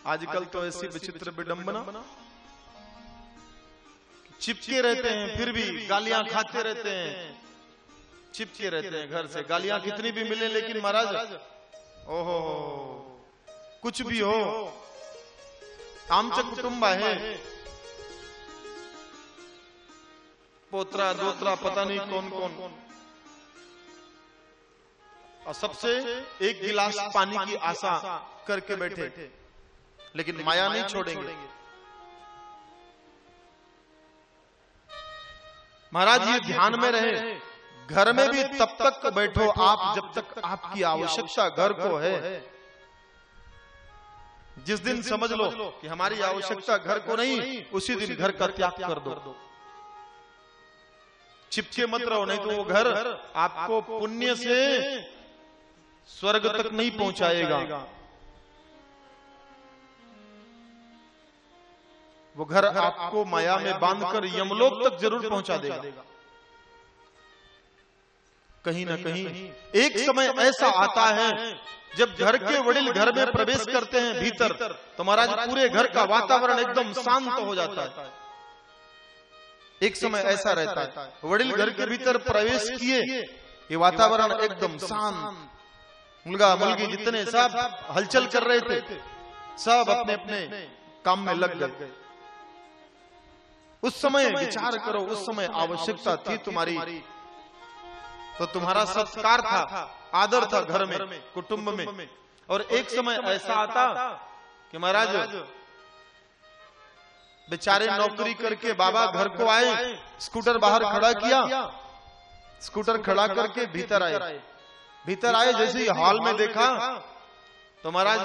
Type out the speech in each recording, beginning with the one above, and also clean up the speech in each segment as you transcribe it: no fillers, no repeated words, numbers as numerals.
आजकल तो ऐसी विचित्र विडंबना, चिपके रहते हैं फिर भी गालियां खाते रहते हैं, चिपके रहते हैं घर से, गालियां कितनी भी मिले लेकिन महाराज ओहो कुछ भी हो, आमचं कुटुंब है, पोतरा दोतरा पता नहीं कौन कौन, और सबसे एक गिलास पानी की आशा करके बैठे, लेकिन माया नहीं छोड़ेंगे। महाराज ये ध्यान में रहे, घर में भी तब तक बैठो आप जब तक आपकी आवश्यकता घर को है। जिस दिन समझ लो कि हमारी आवश्यकता घर को नहीं, उसी दिन घर का त्याग कर दो। चिपके मत रहो, नहीं तो वो घर आपको पुण्य से स्वर्ग तक नहीं पहुंचाएगा, वो घर आपको माया में बांधकर यमलोक तक जरूर पहुंचा देगा। कहीं ना कहीं एक समय ऐसा आता है जब घर के वडील घर में प्रवेश करते हैं भीतर, तो महाराज पूरे घर का वातावरण एकदम शांत हो जाता है। एक समय ऐसा रहता है, वडील घर के भीतर प्रवेश किए, ये वातावरण एकदम शांत, मुलगा मुलगी जितने सब हलचल कर रहे थे, सब अपने अपने काम में लग गए। उस समय विचार करो, उस समय आवश्यकता थी तुम्हारी, तो तुम्हारा सत्कार था, आदर था घर में, कुटुंब में। और एक समय ऐसा आता कि महाराज बेचारे नौकरी करके बाबा घर को आए, स्कूटर बाहर खड़ा किया, स्कूटर खड़ा करके भीतर आए, जैसे ही हॉल में देखा तो महाराज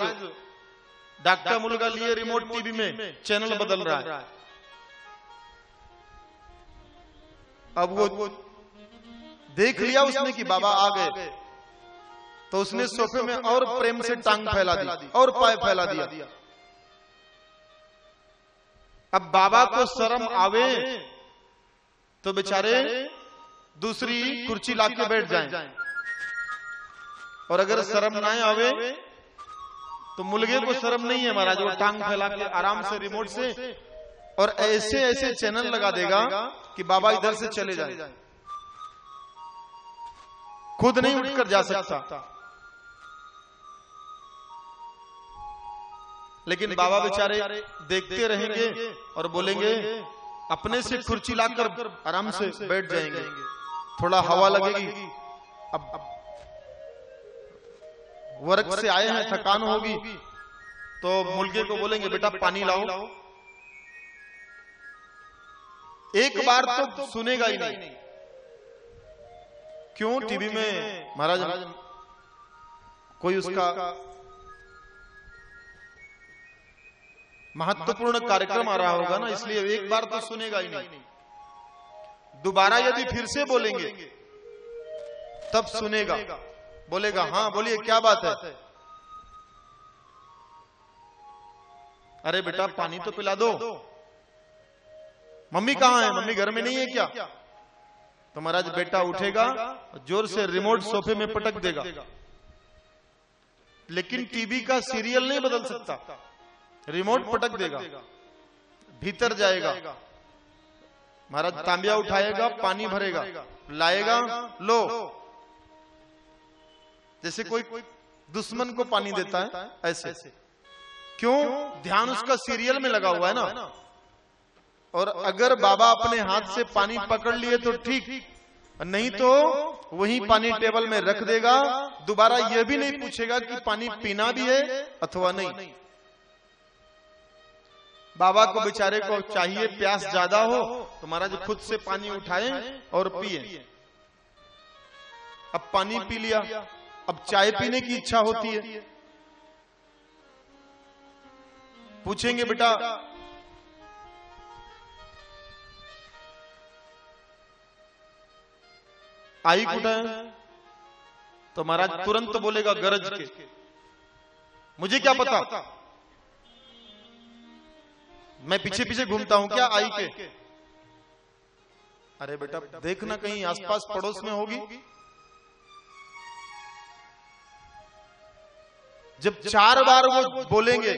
डॉक्टर मुलगा लिए रिमोट टीवी में चैनल बदल रहा है। अब वो देख लिया उसने कि बाबा आ गए, तो उसने सोफे में और प्रेम से टांग फैला दी और पाय फैला दिया। अब बाबा को शर्म आवे तो बेचारे दूसरी कुर्सी लाके बैठ जाएं, और अगर शर्म ना आवे तो मुलगे को शर्म नहीं है महाराज, वो टांग फैला के आराम से रिमोट से और ऐसे ऐसे चैनल लगा देगा कि बाबा इधर से चले जाए, खुद नहीं उठकर जा सकता। लेकिन बाबा बेचारे देखते रहेंगे और बोलेंगे, अपने से कुर्सी लाकर आराम से बैठ जाएंगे, थोड़ा हवा लगेगी, अब वर्क से आए हैं, थकान होगी, तो मुलगे को बोलेंगे बेटा पानी लाओ। एक बार तो सुनेगा ही नहीं। क्यों? टीवी में महाराज कोई उसका महत्वपूर्ण कार्यक्रम आ रहा होगा ना, इसलिए एक बार तो सुनेगा ही नहीं। दोबारा यदि फिर से बोलेंगे तब सुनेगा, बोलेगा हाँ बोलिए क्या बात है, अरे बेटा पानी तो पिला दो, मम्मी कहाँ है, मम्मी घर में नहीं है क्या? तो महाराज बेटा उठेगा, जोर से रिमोट सोफे में पटक देगा, लेकिन टीवी का सीरियल नहीं बदल सकता, रिमोट पटक देगा, भीतर जाएगा, महाराज तांबिया उठाएगा, पानी भरेगा, लाएगा, लो, जैसे कोई दुश्मन को पानी देता है ऐसे। क्यों? ध्यान उसका सीरियल में लगा हुआ है ना। और अगर बाबा अपने हाथ से पानी पकड़ लिए तो ठीक, नहीं तो वही पानी टेबल में रख देगा, दोबारा यह भी नहीं पूछेगा कि पानी पीना भी है अथवा नहीं। बाबा को बेचारे को चाहिए प्यास ज्यादा हो तो महाराज खुद से पानी उठाएं और पिए। अब पानी पी लिया, अब चाय पीने की इच्छा होती है, पूछेंगे बेटा आई कुठे है, तो महाराज तुरंत बोलेगा गरज के, मुझे क्या पता, मैं पीछे पीछे घूमता हूं क्या आई के? अरे बेटा देखना कहीं आसपास पड़ोस में होगी। जब 4 बार वो बोलेंगे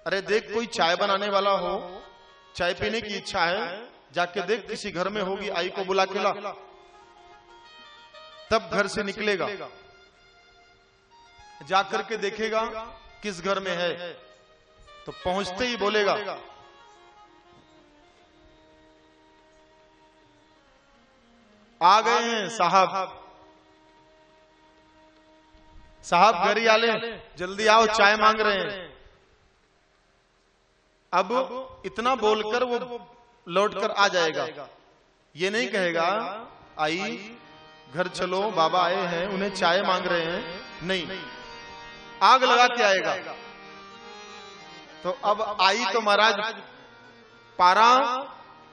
अरे देख कोई चाय बनाने वाला हो, चाय पीने की इच्छा है, जाके देख किसी घर में होगी, आई को बुला के ला, तब घर से निकलेगा, जाकर के देखेगा किस घर में है, तो पहुंचते ही बोलेगा आ गए हैं साहब, साहब गरी आले, जल्दी आओ चाय मांग रहे हैं। अब इतना बोलकर वो लौटकर आ जाएगा, ये नहीं कहेगा आई घर चलो बाबा आए हैं उन्हें चाय मांग रहे हैं, नहीं, आग लगा के आएगा। तो अब आई तो महाराज पारा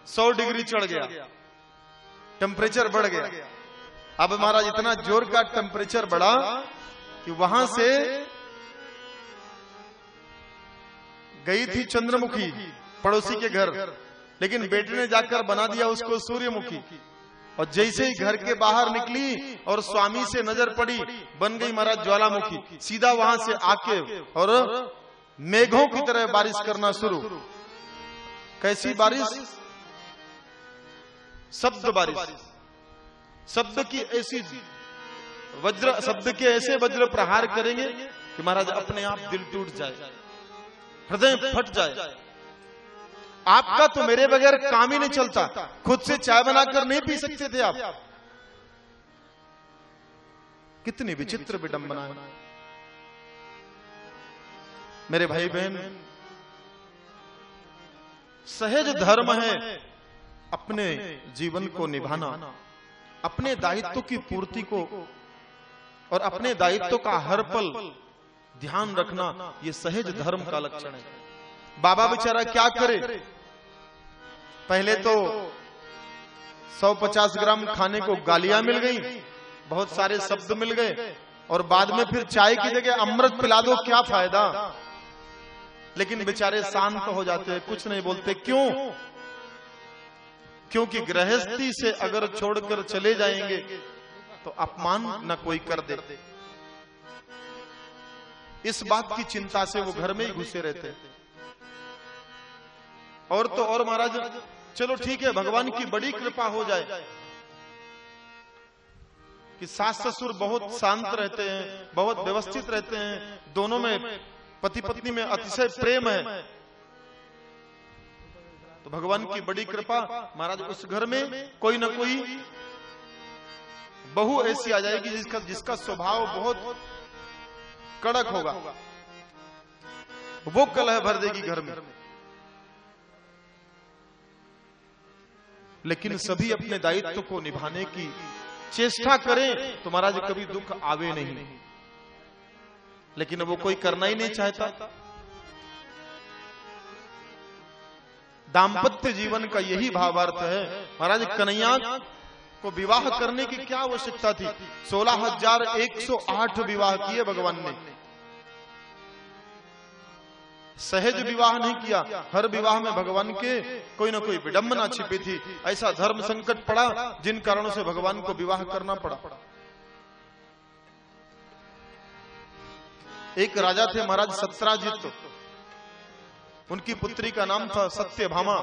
100 डिग्री चढ़ गया, टेम्परेचर बढ़ गया। अब महाराज इतना जोर का टेम्परेचर बढ़ा कि वहां से गई थी चंद्रमुखी पड़ोसी के घर, लेकिन बेटे ने जाकर बना दिया उसको सूर्यमुखी। और जैसे ही घर के बाहर निकली और स्वामी से नजर पड़ी, बन गई महाराज ज्वालामुखी। सीधा वहां से आके और मेघों की तरह बारिश करना शुरू। कैसी बारिश? शब्द बारिश, शब्द की ऐसी वज्र, शब्द के ऐसे वज्र प्रहार करेंगे कि महाराज अपने आप दिल टूट जाए, हृदय फट जाए। आपका तो मेरे बगैर काम ही नहीं चलता, खुद से चाय बनाकर नहीं पी सकते थे आप। कितनी विचित्र विडंबना है मेरे भाई बहन। सहज धर्म है अपने जीवन को निभाना, अपने दायित्व की पूर्ति को और अपने दायित्व का हर पल ध्यान रखना, ये सहज धर्म का लक्षण है। बाबा बेचारा क्या करे, पहले तो 150 ग्राम खाने को गालियां मिल गई, बहुत सारे शब्द मिल गए, और बाद में फिर चाय की जगह अमृत पिला दो, क्या फायदा। लेकिन बेचारे शांत हो जाते हैं, कुछ नहीं बोलते। क्यों? क्योंकि गृहस्थी से अगर छोड़कर चले जाएंगे तो अपमान न कोई कर दे, इस बात की चिंता से वो घर में ही घुसे रहते। और तो और महाराज चलो ठीक है, भगवान की बड़ी कृपा हो जाए कि सास ससुर बहुत शांत रहते हैं, बहुत व्यवस्थित रहते हैं, दोनों में पति पत्नी में अतिशय प्रेम है, तो भगवान की बड़ी कृपा महाराज उस घर में कोई ना कोई बहू ऐसी आ जाएगी जिसका स्वभाव बहुत कड़क होगा, वो कलह भर देगी घर में। लेकिन सभी अपने दायित्व को निभाने की चेष्टा करें तो महाराज कभी दुख आवे नहीं, लेकिन वो कोई करना ही नहीं चाहता। दाम्पत्य जीवन का यही भावार्थ है। महाराज कन्हैया को विवाह करने की क्या आवश्यकता थी? 16,108 विवाह किए भगवान ने, सहज विवाह नहीं किया। हर विवाह में भगवान के कोई ना कोई विडंबना छिपी थी। ऐसा धर्म संकट पड़ा जिन कारणों से भगवान को विवाह करना पड़ा। एक राजा थे महाराज सत्राजित, उनकी पुत्री का नाम था सत्यभामा।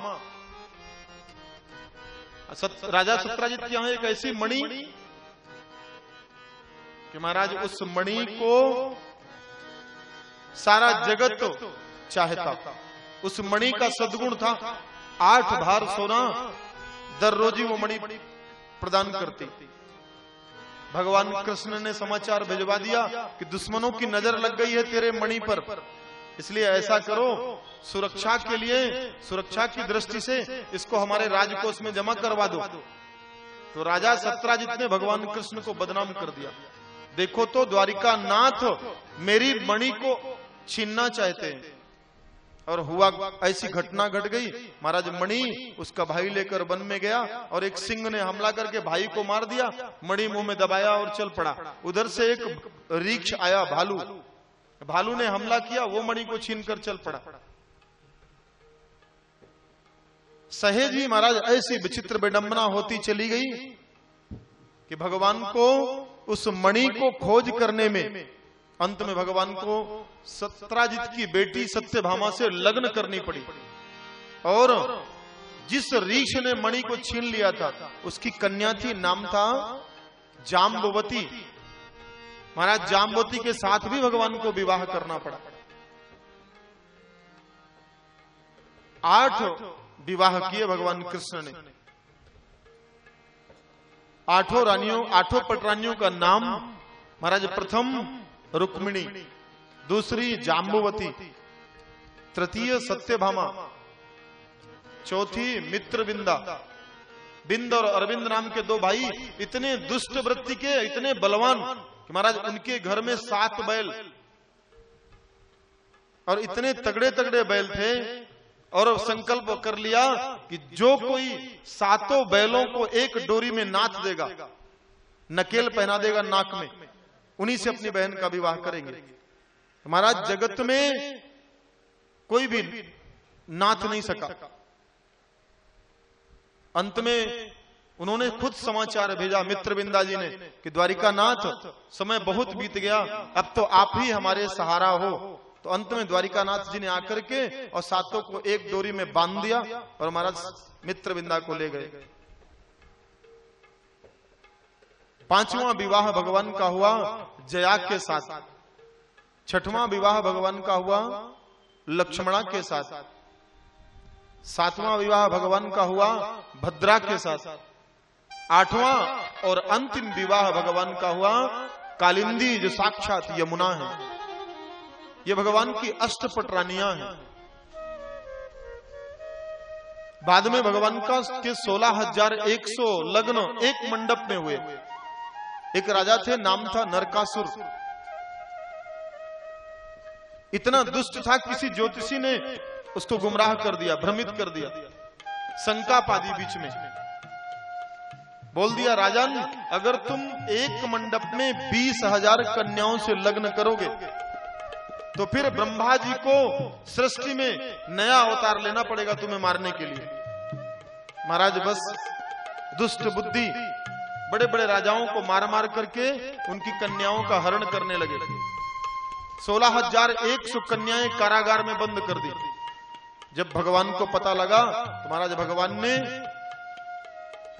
राजा सत्राजित के यहाँ एक ऐसी मणि कि महाराज उस मणि को सारा जगत चाहता। उस मणि का सद्गुण था 8 भार सोना दररोज वो मणि प्रदान करती। भगवान कृष्ण ने समाचार भिजवा दिया कि दुश्मनों की नजर लग गई है तेरे मणि पर, इसलिए ऐसा करो, सुरक्षा के लिए, सुरक्षा की दृष्टि से इसको हमारे राजकोष में जमा करवा दो। तो राजा सत्राजित ने भगवान कृष्ण को बदनाम कर दिया। देखो तो द्वारिका नाथ मेरी मणि को छीनना चाहते हैं। और हुआ ऐसी घटना घट गई, महाराज मणि उसका भाई लेकर वन में गया और एक सिंह ने हमला करके भाई को मार दिया, मणि मुंह में दबाया और चल पड़ा। उधर से एक रीछ आया भालू, भालू ने हमला किया, वो मणि को छीनकर चल पड़ा। सहेज ही महाराज ऐसी विचित्र विडंबना होती चली गई कि भगवान को उस मणि को खोज करने में अंत में भगवान को सत्राजित की बेटी सत्यभामा से लग्न करनी पड़ी और जिस ऋष ने मणि को छीन लिया था उसकी कन्या थी, नाम था जाम्बवती। महाराज जाम्बवती के साथ भी भगवान को विवाह करना पड़ा। 8 विवाह किए भगवान कृष्ण ने। 8 पटरानियों का नाम महाराज, प्रथम रुक्मिणी, दूसरी जाम्बवती, तृतीय सत्यभामा, चौथी मित्रविंदा। बिंद और अरविंद नाम के 2 भाई इतने दुष्ट वृत्ति के, इतने बलवान कि महाराज उनके घर में 7 बैल और इतने तगड़े तगड़े बैल थे और संकल्प कर लिया कि जो कोई 7 बैलों को एक डोरी में नाथ देगा, नकेल पहना देगा नाक में, उन्हीं से अपनी बहन का विवाह करेंगे। महाराज जगत में कोई भी नाथ नहीं सका। अंत में उन्होंने खुद समाचार भेजा मित्रविंदा जी ने कि द्वारिकानाथ, समय बहुत बीत गया, अब तो आप ही हमारे सहारा हो। तो अंत में द्वारिकानाथ जी ने आकर के और 7 को एक डोरी में बांध दिया और महाराज मित्रविंदा को ले गए। 5वां विवाह भगवान का हुआ जया के साथ। 6वां विवाह भगवान का हुआ लक्ष्मणा के साथ। 7वां विवाह भगवान का हुआ भद्रा के साथ। 8वां और अंतिम विवाह भगवान का हुआ कालिंदी, जो साक्षात यमुना है। ये भगवान की अष्टपटरानियां हैं। बाद में भगवान का के 16,100 लग्न एक मंडप में हुए। एक राजा थे, नाम था नरकासुर। इतना दुष्ट था, किसी ज्योतिषी ने उसको गुमराह कर दिया, भ्रमित कर दिया। शंका पादी बीच में बोल दिया, राजन अगर तुम एक मंडप में 20,000 कन्याओं से लग्न करोगे तो फिर ब्रह्मा जी को सृष्टि में नया अवतार लेना पड़ेगा तुम्हें मारने के लिए। महाराज बस दुष्ट बुद्धि बड़े बड़े राजाओं को मार मार करके उनकी कन्याओं का हरण करने लगे। 16,100 कन्याएं कारागार में बंद कर दी। जब भगवान को पता लगा तो महाराज भगवान ने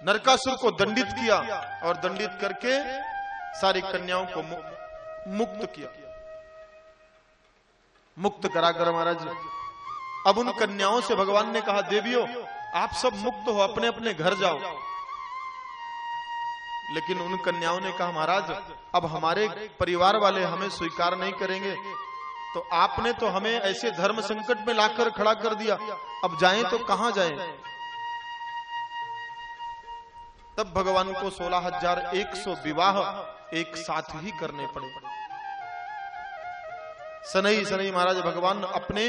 नरकासुर को दंडित किया और दंडित करके सारी कन्याओं को मुक्त किया। मुक्त कराकर महाराज अब उन कन्याओं से भगवान ने कहा, देवियों आप सब मुक्त हो, अपने अपने घर जाओ। लेकिन उन कन्याओं ने कहा, महाराज अब हमारे परिवार वाले हमें स्वीकार नहीं करेंगे, तो आपने तो हमें ऐसे धर्म संकट में लाकर खड़ा कर दिया, अब जाएं तो कहां जाएं। तब भगवान को 16,100 विवाह एक साथ ही करने पड़े। सनई सनई महाराज भगवान अपने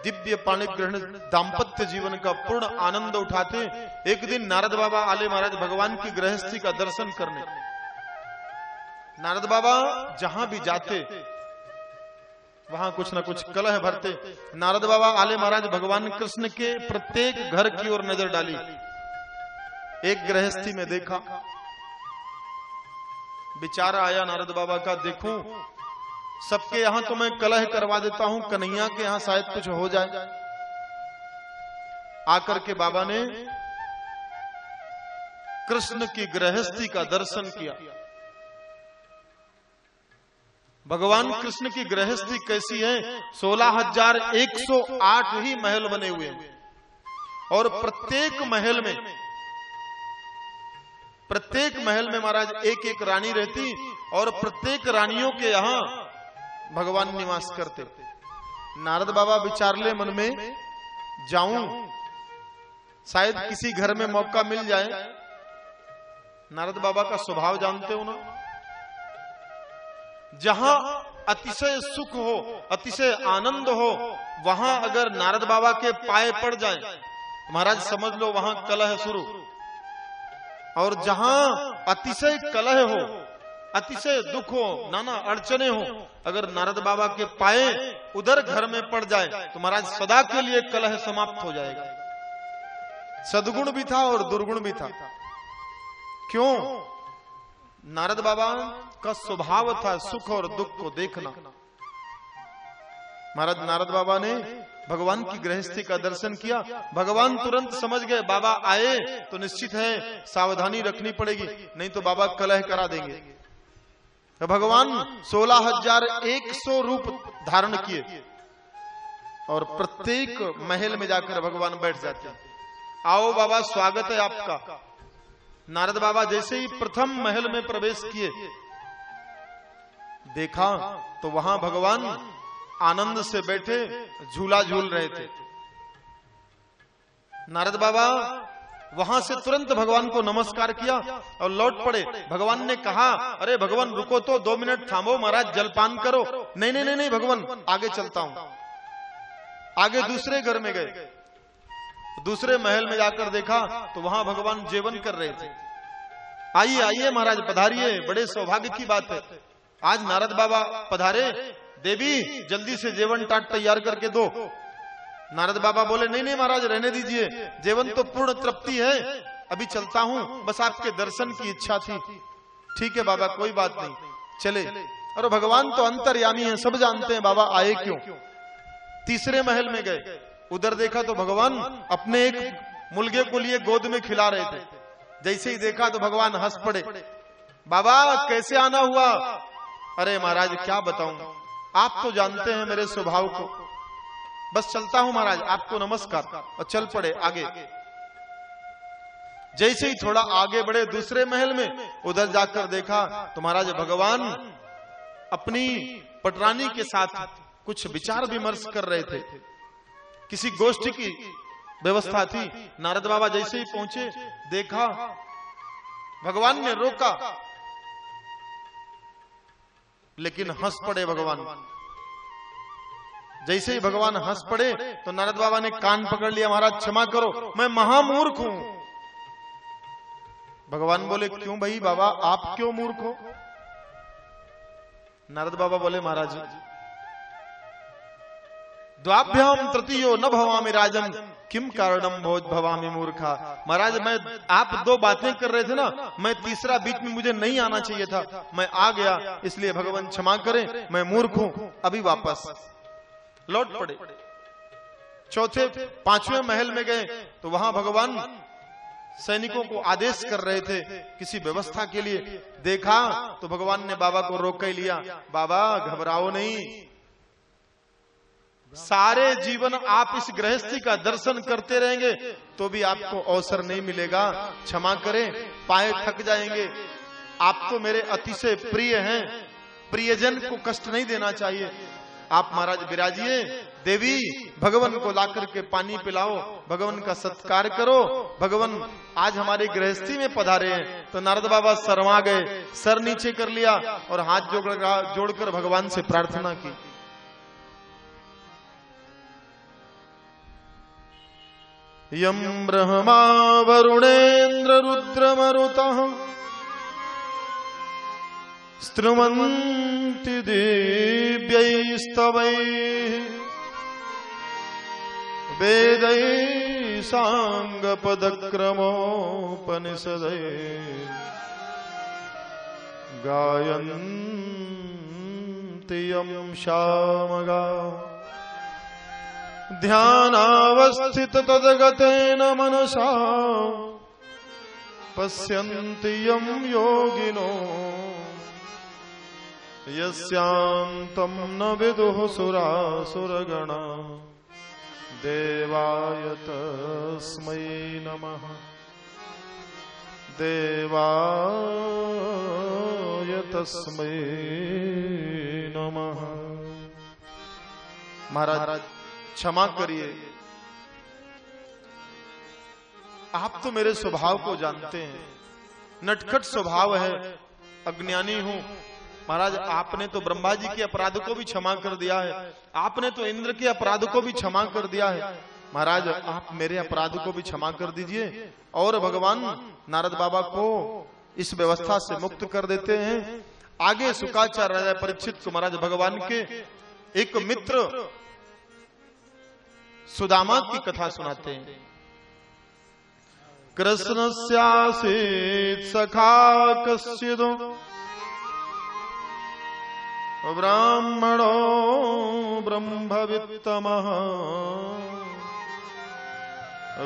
दिव्य पाणि ग्रहण दाम्पत्य जीवन का पूर्ण आनंद उठाते। एक दिन नारद बाबा आले महाराज भगवान की गृहस्थी का दर्शन करने। नारद बाबा जहां भी जाते वहां कुछ न कुछ कलह भरते। नारद बाबा आले महाराज भगवान कृष्ण के प्रत्येक घर की ओर नजर डाली। एक गृहस्थी में देखा, विचार आया नारद बाबा का, देखूं सबके यहां तो मैं कलह करवा देता हूं, कन्हैया के यहां शायद कुछ हो जाए। आकर के बाबा ने कृष्ण की गृहस्थी का दर्शन किया। भगवान कृष्ण की गृहस्थी कैसी है? 16,108 ही महल बने हुए हैं और प्रत्येक महल में महाराज एक एक रानी रहती और प्रत्येक रानियों के यहां भगवान निवास करते। नारद बाबा विचार ले मन में, जाऊं शायद किसी घर में मौका मिल जाए। नारद बाबा का स्वभाव जानते हो ना, जहां अतिशय सुख हो, अतिशय आनंद हो, वहां अगर नारद बाबा के पाए पड़ जाए महाराज समझ लो वहां कलह शुरू। और जहां अतिशय कलह हो, अतिशय दुख हो, नाना अड़चने हो, अगर नारद बाबा के पाए उधर घर में पड़ जाए तो महाराज सदा के लिए कलह समाप्त हो जाएगा। सद्गुण भी था और दुर्गुण भी था। क्यों? नारद बाबा का स्वभाव था सुख और दुख को देखना। महाराज नारद बाबा ने भगवान की गृहस्थी का दर्शन किया। भगवान तुरंत समझ गए बाबा आए तो निश्चित है सावधानी रखनी पड़ेगी, नहीं तो बाबा कलह करा देंगे। तो भगवान 16,100 रूप धारण किए और प्रत्येक महल में जाकर भगवान बैठ जाते हैं। आओ बाबा स्वागत है आपका। नारद बाबा जैसे ही प्रथम महल में प्रवेश किए, देखा तो वहां भगवान आनंद से बैठे झूला झूल रहे थे। नारद बाबा वहां से तुरंत भगवान को नमस्कार किया और लौट पड़े। भगवान ने कहा अरे भगवान रुको तो 2 मिनट थामो, महाराज जलपान करो। नहीं नहीं नहीं नहीं भगवान, आगे चलता हूं। आगे दूसरे घर में गए, दूसरे महल में जाकर देखा तो वहां भगवान जेवन कर रहे थे। आइए आइए महाराज पधारिए, बड़े सौभाग्य की बात है, आज नारद बाबा पधारे। देवी जल्दी से जेवन टाट तैयार करके दो। नारद बाबा बोले नहीं नहीं महाराज रहने दीजिए, जेवन तो पूर्ण तृप्ति है, अभी चलता हूं, बस आपके दर्शन की इच्छा थी। ठीक है बाबा कोई बात नहीं, चले। और भगवान तो अंतर्यामी है, सब जानते हैं बाबा आए क्यों। तीसरे महल में गए, उधर देखा तो भगवान अपने एक मुर्गे को लिए गोद में खिला रहे थे। जैसे ही देखा तो भगवान हंस पड़े। बाबा कैसे आना हुआ? अरे महाराज क्या बताऊं, आप तो जानते हैं मेरे स्वभाव को, बस चलता हूं महाराज, आपको नमस्कार। और चल पड़े आगे। जैसे ही थोड़ा आगे बढ़े दूसरे महल में, उधर जाकर देखा तो महाराज भगवान अपनी पटरानी के साथ कुछ विचार विमर्श कर रहे थे, किसी गोष्ठी की व्यवस्था थी। नारद बाबा जैसे ही पहुंचे, देखा भगवान ने रोका, लेकिन हंस पड़े भगवान। जैसे ही भगवान हंस पड़े तो नारद बाबा ने कान पकड़ लिया, महाराज क्षमा करो मैं महामूर्ख हूं। भगवान बोले क्यों भाई बाबा, आप क्यों मूर्ख हो? नारद बाबा बोले महाराज द्वाभ्याम तृतीयो न भवामि राजन किम कारणम भोज भवामि मूर्खा। महाराज मैं आप 2 बातें कर रहे थे ना, मैं तीसरा बीच में मुझे नहीं आना चाहिए था, मैं आ गया, इसलिए भगवान क्षमा करें, मैं मूर्ख हूं। अभी वापस लौट पड़े। चौथे 5वें महल में गए तो वहां भगवान सैनिकों को आदेश कर रहे थे किसी व्यवस्था के लिए। देखा तो भगवान ने बाबा को रोक ही लिया। बाबा घबराओ नहीं, सारे जीवन आप इस गृहस्थी का दर्शन करते रहेंगे तो भी आपको अवसर नहीं मिलेगा, क्षमा करें, पाए थक जाएंगे। आप तो मेरे अतिशय प्रिय हैं, प्रियजन को कष्ट नहीं देना चाहिए। आप महाराज विराजिए, देवी भगवान को लाकर के पानी पिलाओ, भगवान का सत्कार करो, भगवान आज हमारे गृहस्थी में पधारे हैं। तो नारद बाबा शर्मा गए, सर नीचे कर लिया और हाथ जोड़कर भगवान से प्रार्थना की। यम ब्रह्मा वरुणेन्द्र रुद्रमरुतः स्तुवन्ति दिव्यैस्तवैः वेदैः साङ्गपदक्रमोपनिषदैः गायन्ति यं शामगा ध्यानावस्थित तद्गतेन मनसा पश्यन्ति यं योगिनो यस्यान्तं न विदुः सुरासुरगणा देवाय तस्मै नमः देवाय तस्मै नमः। महाराज क्षमा करिए, आप तो मेरे स्वभाव को जानते हैं, नटखट स्वभाव है, अज्ञानी हूं। महाराज आपने तो ब्रह्मा जी के अपराध को भी क्षमा कर दिया है, आपने तो इंद्र के अपराध को भी क्षमा कर दिया है, महाराज आप मेरे अपराध को भी क्षमा कर दीजिए। और भगवान नारद बाबा को इस व्यवस्था से मुक्त कर देते हैं। आगे शुकाचार्य राजा परीक्षित को महाराज भगवान के एक मित्र सुदामा की कथा सुनाते हैं। कृष्णस्यासीत् सखा कश्चिद् ब्राह्मणो ब्रह्मवित्तमः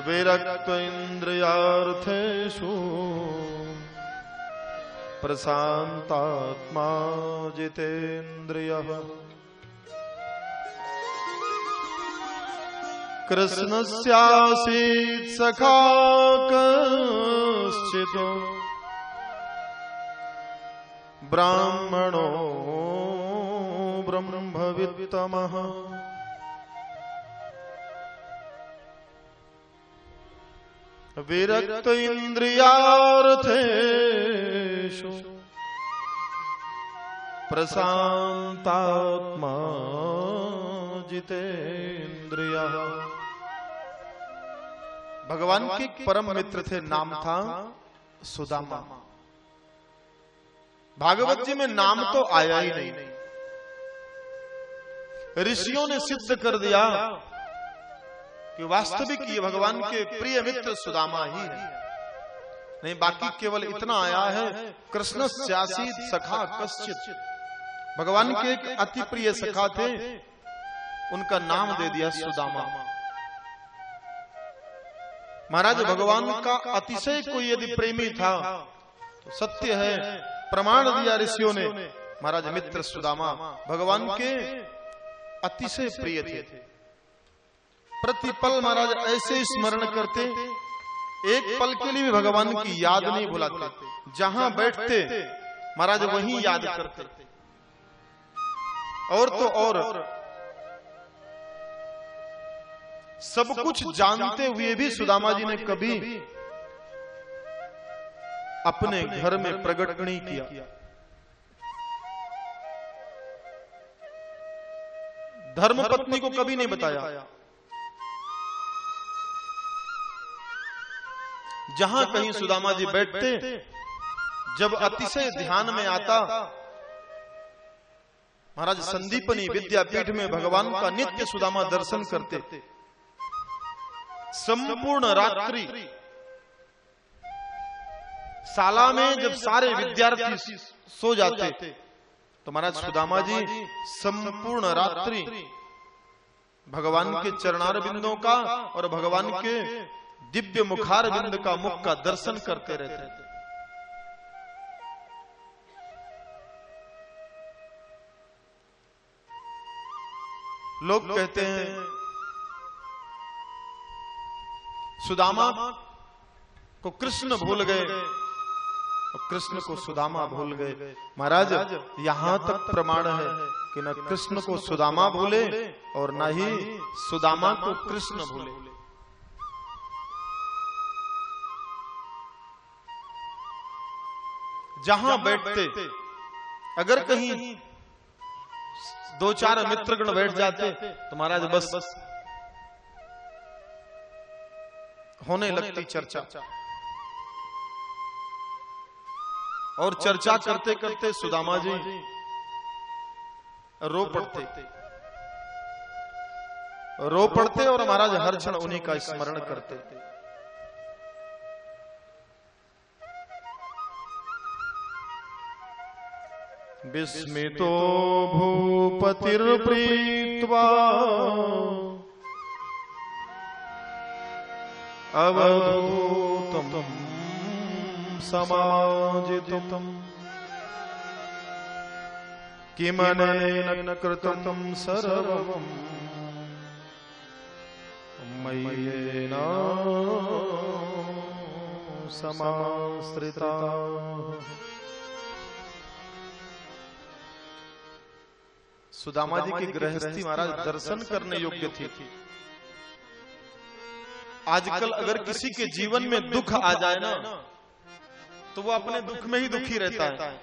विरक्त इन्द्रियार्थेषु प्रशान्तात्मा जितेन्द्रियः कृष्णस्यासीत् सखा कश्चित् ब्राह्मणो ब्रह्मवित्तमः विरक्त इन्द्रियार्थेषु प्रशान्तात्मा जितेन्द्रियः। भगवान के परम मित्र थे, नाम था सुदामा। भागवत जी में नाम तो आया ही नहीं। ऋषियों ने सिद्ध कर दिया कि वास्तविक ये भगवान के प्रिय मित्र सुदामा ही है। नहीं, बाकी केवल इतना आया है, कृष्ण स्यासीत सखा कश्चित। भगवान के एक अति प्रिय सखा थे, उनका नाम दे दिया सुदामा। महाराज भगवान का अतिशय कोई यदि प्रेमी था तो सत्य है, प्रमाण दिया ऋषियों ने। महाराज मित्र सुदामा भगवान के अतिशय प्रिय थे। प्रतिपल महाराज ऐसे स्मरण करते, एक पल के लिए भी भगवान की याद नहीं भुलाते। जहां बैठते महाराज वहीं याद करते। और तो और सब कुछ जानते हुए भी सुदामा जी ने कभी अपने घर में प्रकट नहीं किया। धर्म पत्नी को कभी नहीं बताया। जहां कहीं सुदामा जी बैठते, जब अतिशय ध्यान में आता, महाराज संदीपनी विद्यापीठ में भगवान का नित्य सुदामा दर्शन करते। संपूर्ण रात्रि शाला में जब सारे विद्यार्थी सो जाते तो महाराज सुदामा जी संपूर्ण रात्रि भगवान के चरणार बिंदों का और भगवान के दिव्य मुखार बिंद का मुख का दर्शन करते रहते थे। लोग कहते हैं सुदामा को कृष्ण भूल गए और कृष्ण को सुदामा भूल गए। महाराज यहां तक प्रमाण है कि न कृष्ण को सुदामा भूले और न ही सुदामा को कृष्ण भूले। जहां बैठते, अगर कहीं दो चार मित्रगण बैठ जाते तो महाराज बस होने लगती चर्चा। और चर्चा करते करते सुदामा जी रो पड़ते और महाराज हर क्षण उन्हीं का स्मरण करते। विस्मितो भूपतिर्प्रीत्वा अवधूतं समाजितं किमनेन कृतं सर्वं मय्येन समाश्रिता। सुदामा जी की गृहस्थी महाराज दर्शन करने योग्य थी। आजकल अगर किसी के जीवन में दुख आ जाए ना तो वो अपने दुख में ही दुखी रहता है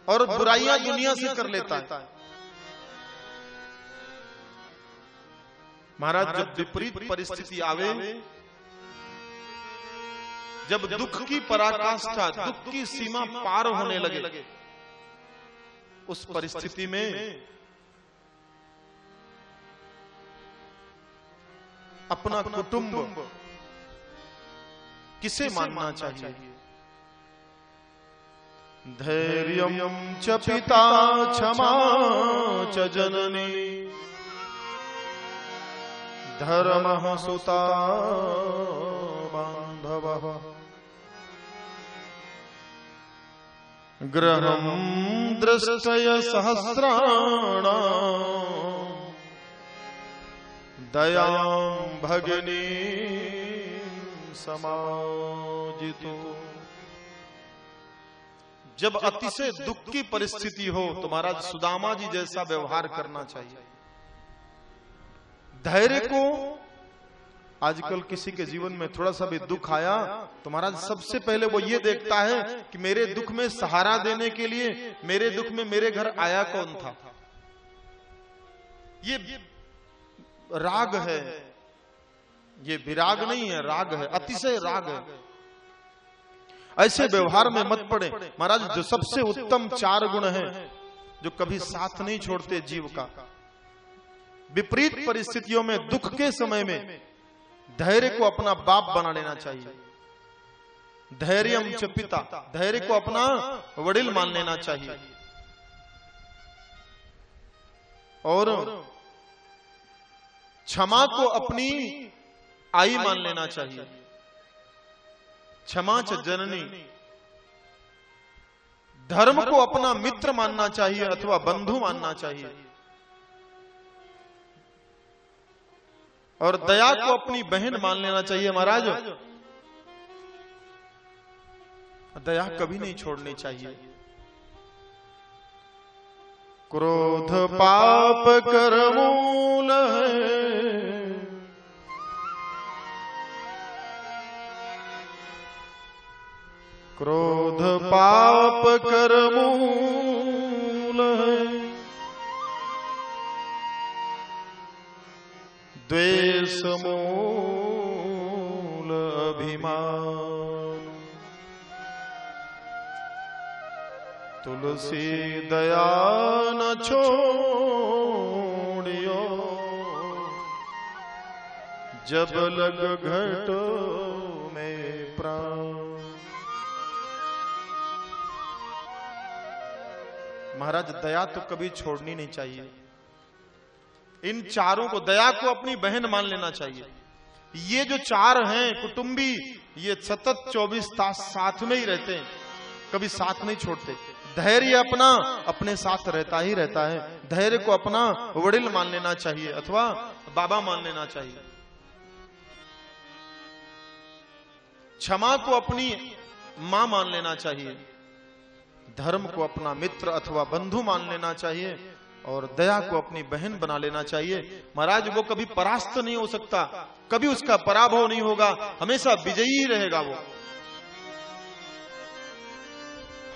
और बुराइयां दुनिया से कर लेता है। महाराज जब विपरीत परिस्थिति आवे, जब दुख की पराकाष्ठा, दुख की सीमा पार होने लगे, उस परिस्थिति में अपना कुटुंब किसे मानना चाहिए? धैर्यं च पिता क्षमा च जननी धर्मः सुता बान्धवः गृहं दृष्टय सहस्राणां दयां भगिनी समाजितो। जब अतिशय दुख की परिस्थिति हो तो महाराज सुदामा जी जैसा व्यवहार करना चाहिए। धैर्य को, आजकल किसी के जीवन में थोड़ा सा भी दुख आया तो महाराज सबसे पहले वो ये देखता है कि मेरे दुख में सहारा देने के लिए मेरे दुख में मेरे घर आया कौन था। ये राग है, ये विराग नहीं है, राग है, अतिशय राग है। ऐसे व्यवहार में मत पड़े महाराज। जो सबसे उत्तम 4 गुण हैं जो कभी साथ नहीं छोड़ते जीव का, विपरीत परिस्थितियों में, दुख के समय में धैर्य को अपना बाप बना लेना चाहिए। धैर्यं च पिता, धैर्य को अपना वडिल मान लेना चाहिए। और क्षमा को अपनी आई मान लेना चाहिए। क्षमा च जननी, धर्म को अपना मित्र मानना चाहिए अथवा बंधु मानना चाहिए। और दया को अपनी बहन मान लेना चाहिए। महाराज दया कभी नहीं छोड़नी चाहिए। क्रोध पाप कर मूल है, क्रोध पाप कर मूल है, द्वेष मूल अभिमान, तुलसी दया न छोड़ियो, जब लग घट में प्राण। महाराज दया तो कभी छोड़नी नहीं चाहिए। इन चारों को, दया को अपनी बहन मान लेना चाहिए। ये जो 4 हैं कुटुंबी, ये सतत 24 तास साथ में ही रहते हैं, कभी साथ नहीं छोड़ते। धैर्य अपना अपने साथ रहता ही रहता है। धैर्य को अपना वडिल मान लेना चाहिए अथवा बाबा मान लेना चाहिए। क्षमा को अपनी मां मान लेना चाहिए। धर्म को अपना मित्र अथवा बंधु मान लेना चाहिए। और दया को अपनी बहन बना लेना चाहिए। महाराज वो कभी परास्त नहीं हो सकता, कभी उसका पराभव नहीं होगा, हमेशा विजयी रहेगा वो।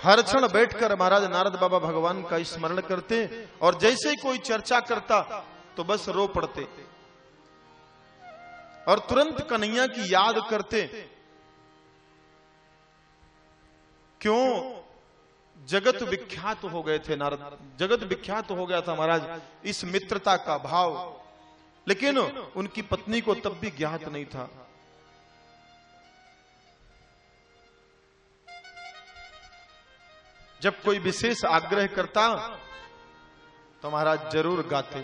हर क्षण बैठकर महाराज नारद बाबा भगवान का स्मरण करते और जैसे ही कोई चर्चा करता तो बस रो पड़ते और तुरंत कन्हैया की याद करते। क्यों? जगत विख्यात हो गए थे नारद, जगत विख्यात हो गया था महाराज इस मित्रता का भाव। लेकिन उनकी पत्नी को तब भी ज्ञात नहीं था। जब कोई विशेष आग्रह करता तो महाराज जरूर गाते,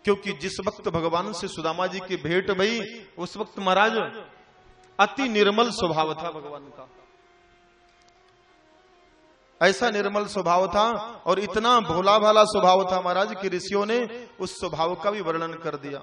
क्योंकि जिस वक्त भगवान से सुदामा जी की भेंट भई उस वक्त महाराज अति निर्मल स्वभाव था भगवान का। ऐसा निर्मल स्वभाव था और इतना भोला भाला स्वभाव था महाराज कि ऋषियों ने उस स्वभाव का भी वर्णन कर दिया।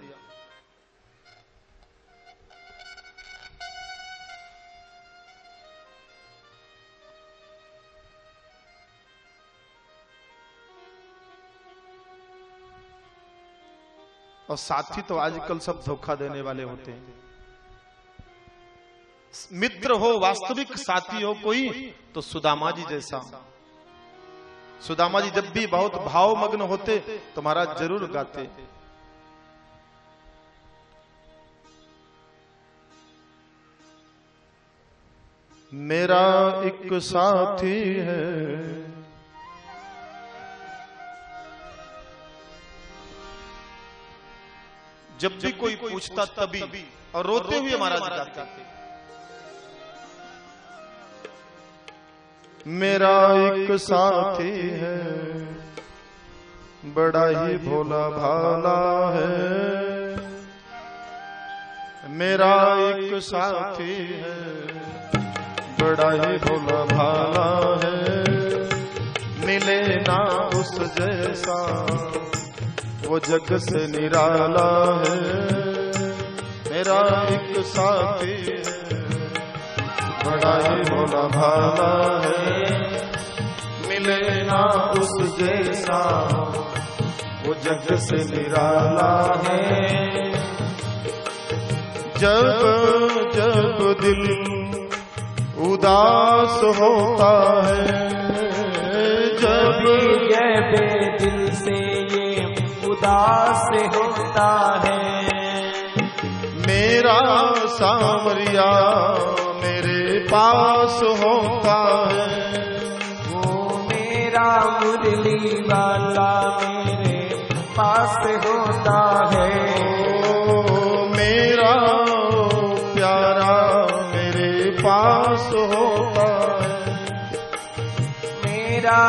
और साथी तो आजकल सब धोखा देने वाले होते हैं। मित्र हो, वास्तविक साथी हो कोई तो सुदामा जी जैसा। सुदामा जी जब भी बहुत भावमग्न होते तो महाराज जरूर गाते। मेरा एक साथी है जब भी कोई पूछता तभी, और रोते हुए महाराज गाते। मेरा एक साथी है, बड़ा ही भोला भाला है। मेरा एक साथी है, बड़ा ही भोला भाला है। मिले ना उस जैसा, वो जग से निराला है। मेरा एक साथी है, बड़ा ही भोला भाला है। मिले ना उस जैसा, वो जग से निराला है। जब जब दिल उदास होता है, जब दिल से ये उदास होता है। मेरा सांवरिया मेरे पास होता है। वो मेरा मुरली वाला मेरे पास होता है। ओ मेरा प्यारा मेरे पास होता है। मेरा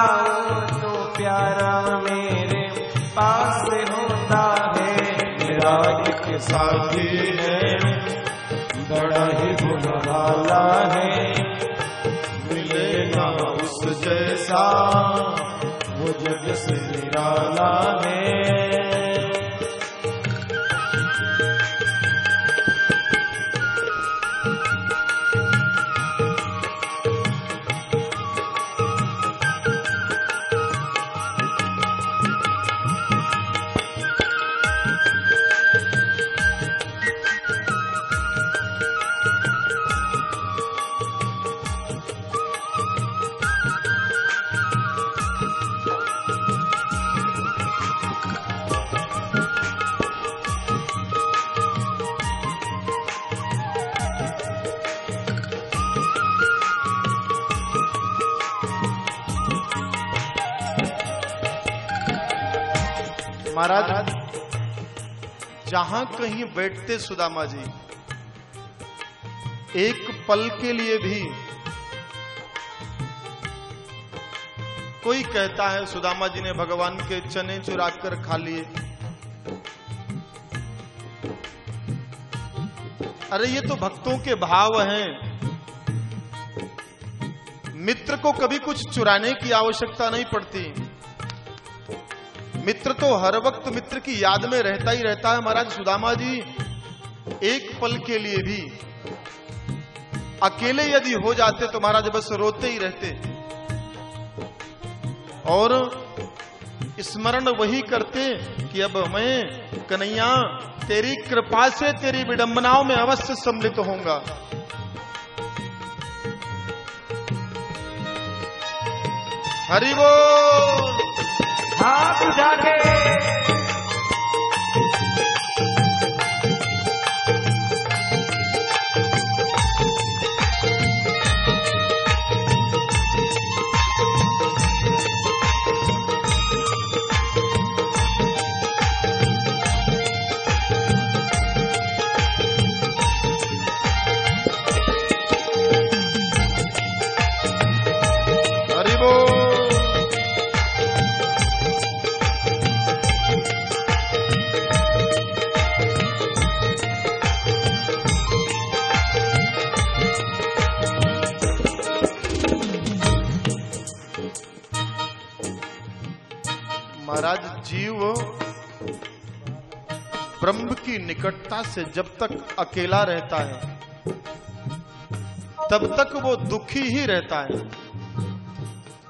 तो प्यारा मेरे पास होता है। मेरा एक साथी है, बड़ा ही भोला भाला है। मिले ना उस जैसा, वो जग से निराला है। महाराज जहां कहीं बैठते सुदामा जी, एक पल के लिए भी कोई कहता है सुदामा जी ने भगवान के चने चुरा कर खा लिए। अरे ये तो भक्तों के भाव हैं। मित्र को कभी कुछ चुराने की आवश्यकता नहीं पड़ती। मित्र तो हर वक्त मित्र की याद में रहता ही रहता है। महाराज सुदामा जी एक पल के लिए भी अकेले यदि हो जाते तो महाराज बस रोते ही रहते और स्मरण वही करते कि अब मैं कन्हैया तेरी कृपा से तेरी विडंबनाओं में अवश्य सम्मिलित होऊंगा। हरि बोल। हाथ उठा के हरि बोल। महाराज जीव ब्रह्म की निकटता से जब तक अकेला रहता है तब तक वो दुखी ही रहता है।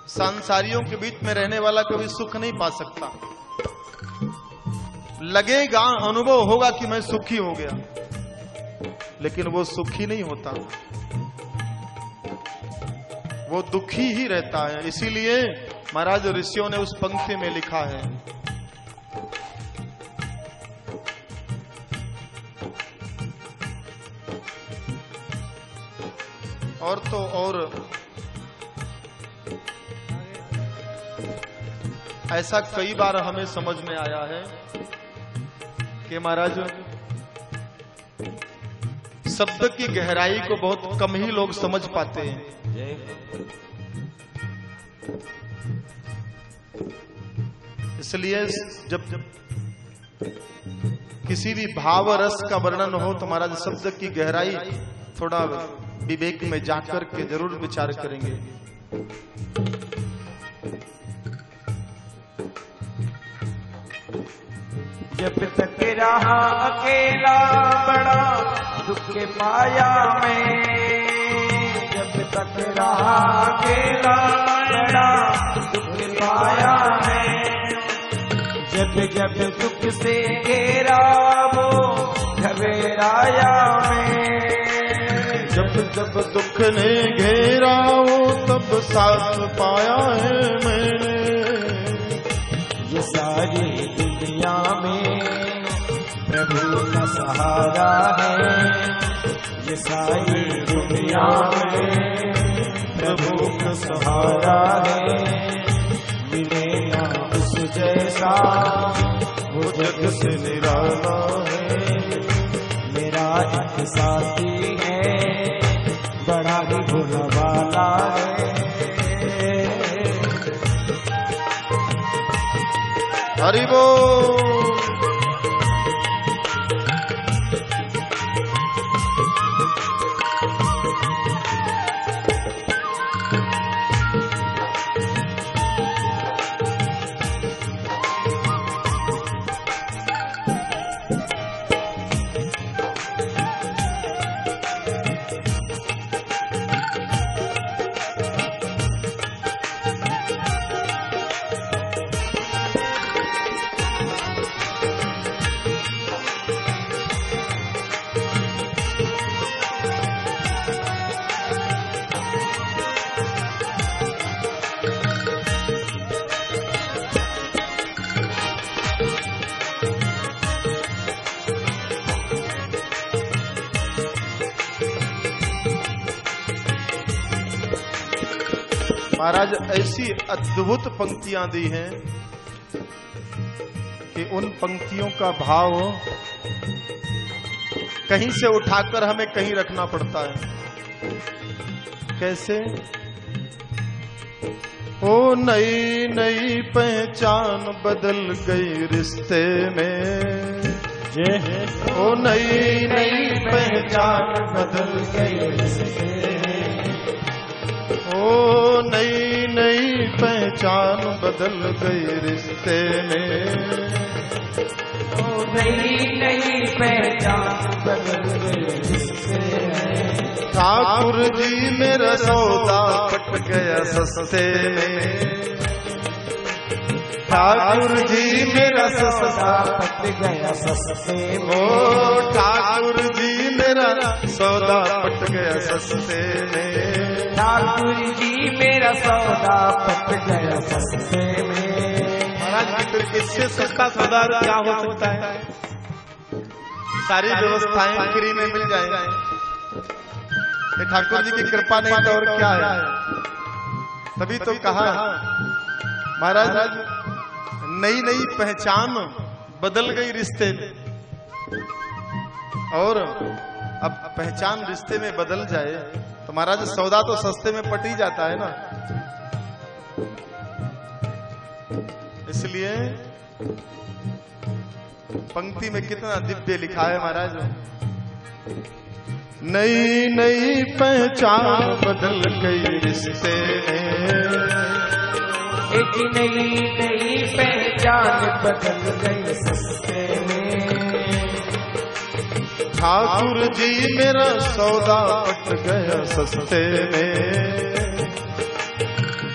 सांसारियों के बीच में रहने वाला कभी सुख नहीं पा सकता। लगेगा, अनुभव होगा कि मैं सुखी हो गया, लेकिन वो सुखी नहीं होता, वो दुखी ही रहता है। इसीलिए महाराज ऋषियों ने उस पंक्ति में लिखा है, और तो और ऐसा कई बार हमें समझ में आया है कि महाराज शब्द की गहराई को बहुत कम ही लोग समझ पाते हैं। इसलिए जब किसी भी भाव रस का वर्णन हो तो महाराज शब्द की गहराई थोड़ा विवेक में जाकर के जरूर विचार करेंगे। जब तक रहा अकेला बड़ा दुख पाया मैं, जब तक रहा अकेला बड़ा दुख पाया मैं, जब जब दुख से घेरा वो घबराया मैं, जब जब दुख ने घेरा हो तब साथ पाया है मैंने। ये सारी दुनिया में प्रभु का सहारा है, ये सारी दुनिया में प्रभु का सहारा है, मिले ना उस जैसा वो जग से निराला है, मेरा एक साथी है बड़ा ही भोला वाला है। हरि बोल। महाराज ऐसी अद्भुत पंक्तियां दी हैं कि उन पंक्तियों का भाव कहीं से उठाकर हमें कहीं रखना पड़ता है। कैसे? ओ नई नई पहचान बदल गई रिश्ते में, ओ नई नई पहचान बदल गई रिश्ते में, ओ नई नई पहचान बदल गई रिश्ते में, ओ नई नई पहचान बदल गई रिश्ते में, ठाकुर जी मेरा सौदा पट गया सस्ते में, ठाकुर जी मेरा सौदा पट गया सस्ते में, ओ ठाकुर जी मेरा सौदा पट गया सस्ते में, ठाकुर जी मेरा सौदा पट गया सस्ते में। महाराज फिर इससे सस्ता सौदा क्या हो सकता है? सारी व्यवस्थाएं फ्री में मिल जाए, ठाकुर जी की कृपा नहीं तो और क्या है? तभी तो कहा महाराज नई नई पहचान बदल गई रिश्ते में, और अब पहचान रिश्ते में बदल जाए तो महाराज सौदा तो सस्ते में पट ही जाता है ना। इसलिए पंक्ति में कितना दिव्य लिखा है महाराज, नई नई पहचान बदल गई रिश्ते में, एक नई नई पहचान बदल गई सस्ते में, ठाकुर जी मेरा सौदा पट गया सस्ते में,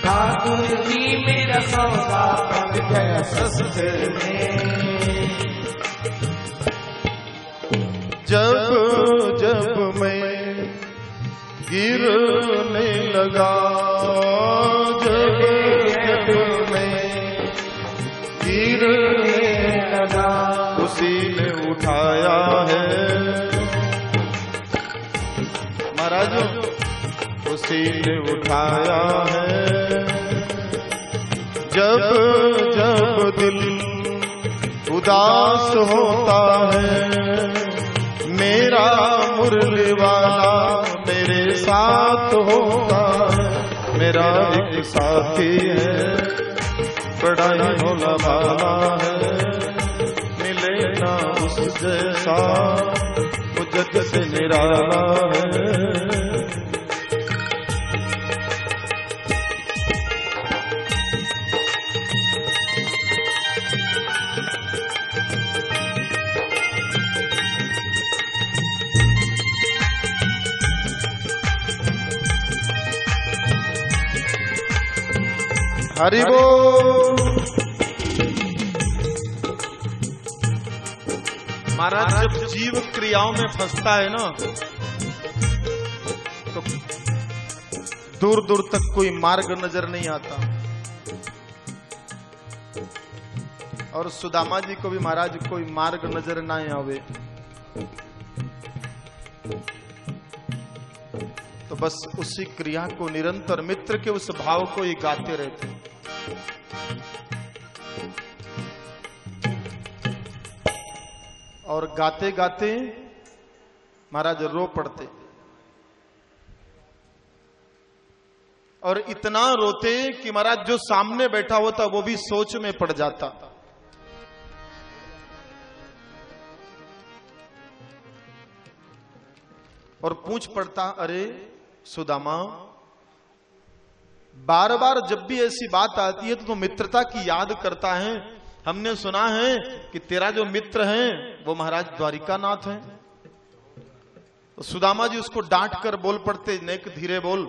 ठाकुर जी मेरा सौदा पट गया सस्ते में। जब जब मैं गिरने लगा, जब जब मैं गिरने लगा, उसी ने उठाया है महाराज, उसी ने उठाया है। जब जब दिल उदास होता है, मेरा मुरली वाला मेरे साथ होता है, मेरा एक साथी है, बड़ा ही भोला भाला है, मिले ना उस जैसा, वो जग से निराला है। हरि बोल। महाराज जब जीव क्रियाओं में फंसता है ना, तो दूर दूर तक कोई मार्ग नजर नहीं आता। और सुदामा जी को भी महाराज कोई मार्ग नजर ना आवे, तो बस उसी क्रिया को निरंतर मित्र के उस भाव को ही गाते रहते। और गाते गाते महाराज रो पड़ते, और इतना रोते कि महाराज जो सामने बैठा होता वो भी सोच में पड़ जाता। और पूछ पड़ता, अरे सुदामा, बार बार जब भी ऐसी बात आती है तो मित्रता की याद करता है। हमने सुना है कि तेरा जो मित्र है वो महाराज द्वारिकानाथ है। तो सुदामा जी उसको डांट कर बोल पड़ते, नेक धीरे बोल,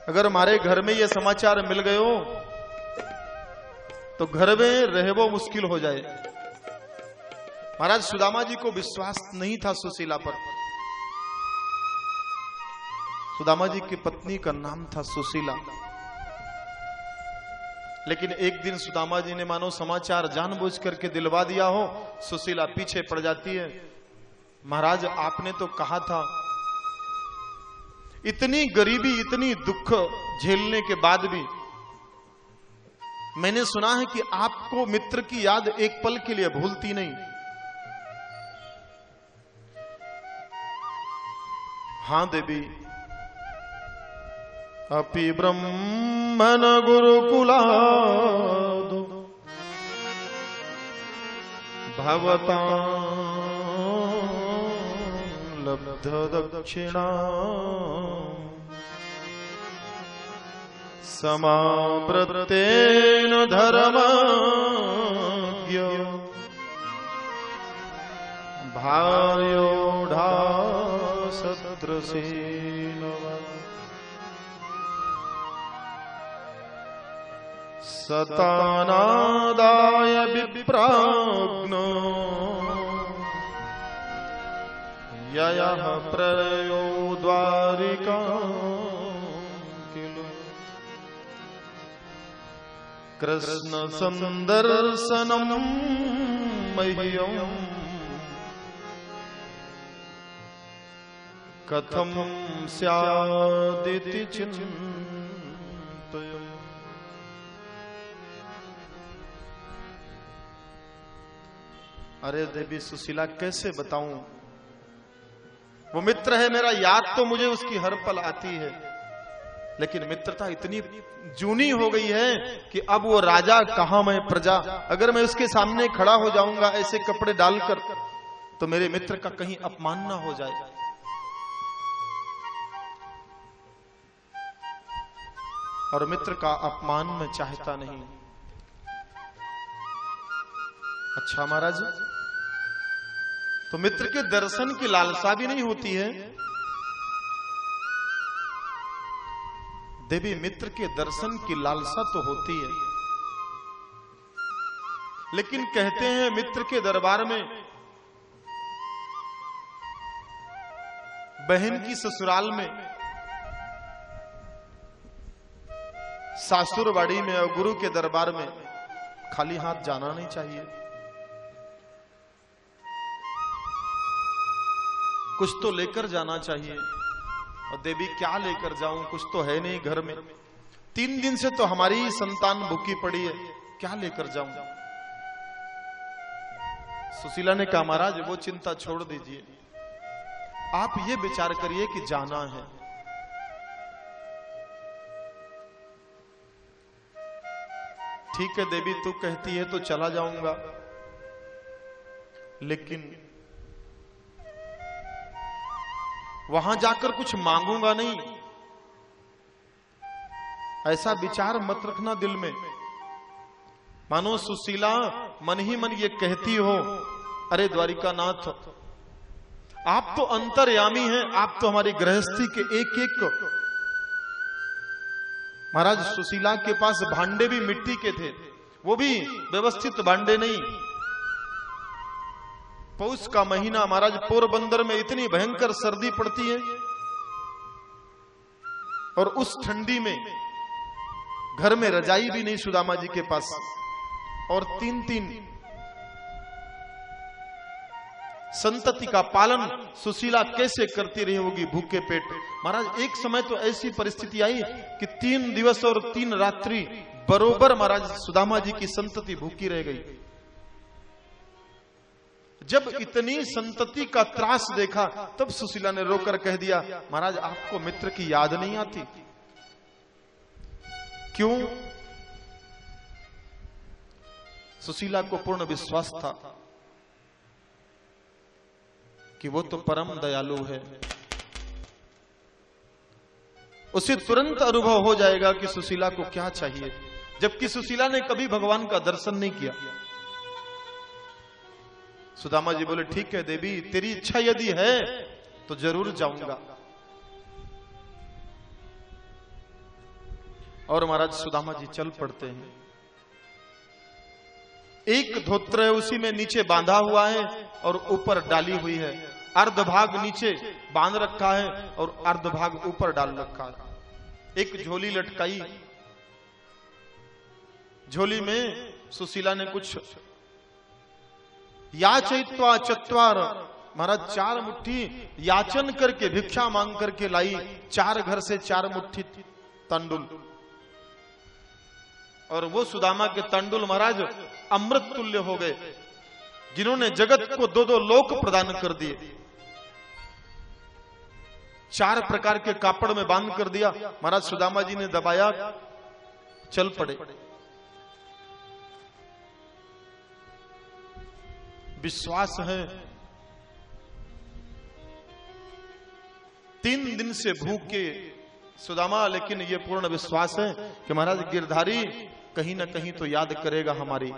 अगर हमारे घर में ये समाचार मिल गए हो तो घर में रहबो मुश्किल हो जाए। महाराज सुदामा जी को विश्वास नहीं था सुशीला पर। सुदामा जी की पत्नी का नाम था सुशीला। लेकिन एक दिन सुदामा जी ने मानो समाचार जानबूझ करके दिलवा दिया हो, सुशीला पीछे पड़ जाती है। महाराज आपने तो कहा था, इतनी गरीबी इतनी दुख झेलने के बाद भी मैंने सुना है कि आपको मित्र की याद एक पल के लिए भूलती नहीं। हां देवी, अपि ब्रह्मण गुरुकुलादो भवता लब्ध दक्षिणा समावृतेन धर्मज्ञ भार्योढ़ा सदृशेन सतानादाय विप्राग्नो ययः प्रयो द्वारिका किलो कृष्ण संदर्शनम मह्यम कथम स्यादिति चिन्तय। अरे देवी सुशीला, कैसे बताऊं, वो मित्र है मेरा, याद तो मुझे उसकी हर पल आती है, लेकिन मित्रता इतनी जूनी हो गई है कि अब वो राजा कहां मैं प्रजा। अगर मैं उसके सामने खड़ा हो जाऊंगा ऐसे कपड़े डालकर तो मेरे मित्र का कहीं अपमान ना हो जाए। और मित्र का अपमान मैं चाहता नहीं। अच्छा महाराज, तो मित्र के दर्शन की लालसा भी नहीं होती है? देवी, मित्र के दर्शन की लालसा तो होती है, लेकिन कहते हैं मित्र के दरबार में बहन की ससुराल में, सासुरवाड़ी में और गुरु के दरबार में खाली हाथ जाना नहीं चाहिए। कुछ तो लेकर जाना चाहिए। और देवी, क्या लेकर जाऊं, कुछ तो है नहीं घर में। 3 दिन से तो हमारी ही संतान भूखी पड़ी है, क्या लेकर जाऊं? सुशीला ने कहा, महाराज वो चिंता छोड़ दीजिए, आप ये विचार करिए कि जाना है। ठीक है देवी तू कहती है तो चला जाऊंगा, लेकिन वहां जाकर कुछ मांगूंगा नहीं, ऐसा विचार मत रखना दिल में। मानो सुशीला मन ही मन ये कहती हो, अरे द्वारिकानाथ आप तो अंतर्यामी हैं, आप तो हमारी गृहस्थी के एक एक। महाराज सुशीला के पास भांडे भी मिट्टी के थे, वो भी व्यवस्थित भांडे नहीं। पौष का महीना, महाराज पोरबंदर में इतनी भयंकर सर्दी पड़ती है, और उस ठंडी में घर में रजाई भी नहीं सुदामा जी के पास, और 3-3 संतति का पालन सुशीला कैसे करती रही होगी भूखे पेट। महाराज एक समय तो ऐसी परिस्थिति आई कि 3 दिवस और 3 रात्रि बरोबर महाराज सुदामा जी की संतति भूखी रह गई। जब इतनी संतति का त्रास देखा तब सुशीला ने रोकर कह दिया, महाराज आपको मित्र की याद नहीं आती? क्यों? सुशीला को पूर्ण विश्वास था कि वो तो परम दयालु है, उसे तुरंत अनुभव हो जाएगा कि सुशीला को क्या चाहिए, जबकि सुशीला ने कभी भगवान का दर्शन नहीं किया। सुदामा जी बोले, ठीक है देवी तेरी इच्छा यदि है तो जरूर जाऊंगा। और महाराज सुदामा जी चल पड़ते हैं। एक धोत्र है, उसी में नीचे बांधा हुआ है और ऊपर डाली हुई है। अर्ध भाग नीचे बांध रखा है और अर्ध भाग ऊपर डाल रखा है। एक झोली लटकाई, झोली में सुशीला ने कुछ याचयित्वा चत्वार, महाराज 4 मुट्ठी याचन करके भिक्षा मांग करके लाई, 4 घर से 4 मुट्ठी तंडुल। और वो सुदामा के तंडुल महाराज अमृत तुल्य हो गए, जिन्होंने जगत को 2-2 लोक प्रदान कर दिए। 4 प्रकार के कापड़ में बांध कर दिया। महाराज सुदामा जी ने दबाया, चल पड़े। विश्वास है 3 दिन से भूखे सुदामा, लेकिन ये पूर्ण विश्वास है कि महाराज गिरधारी कहीं ना कहीं तो याद करेगा हमारी।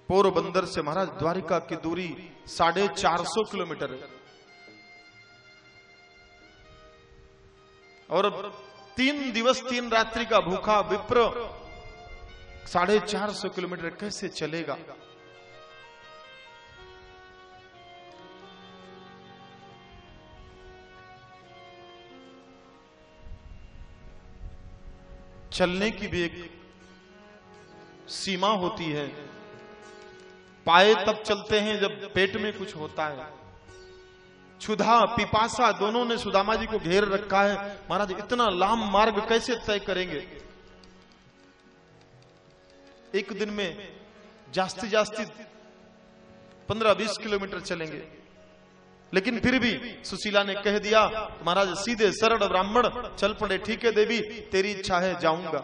पोरबंदर से महाराज द्वारिका की दूरी 450 किलोमीटर है, और 3 दिवस 3 रात्रि का भूखा विप्र 450 किलोमीटर कैसे चलेगा? चलने की भी एक सीमा होती है। पाए तब चलते हैं जब पेट में कुछ होता है। क्षुधा पिपासा दोनों ने सुदामा जी को घेर रखा है। महाराज इतना लांब मार्ग कैसे तय करेंगे? एक दिन में जास्ती 15-20 किलोमीटर चलेंगे, लेकिन फिर भी सुशीला ने कह दिया, महाराज सीधे सरल ब्राह्मण चल पड़े। ठीक है देवी तेरी इच्छा है, जाऊंगा।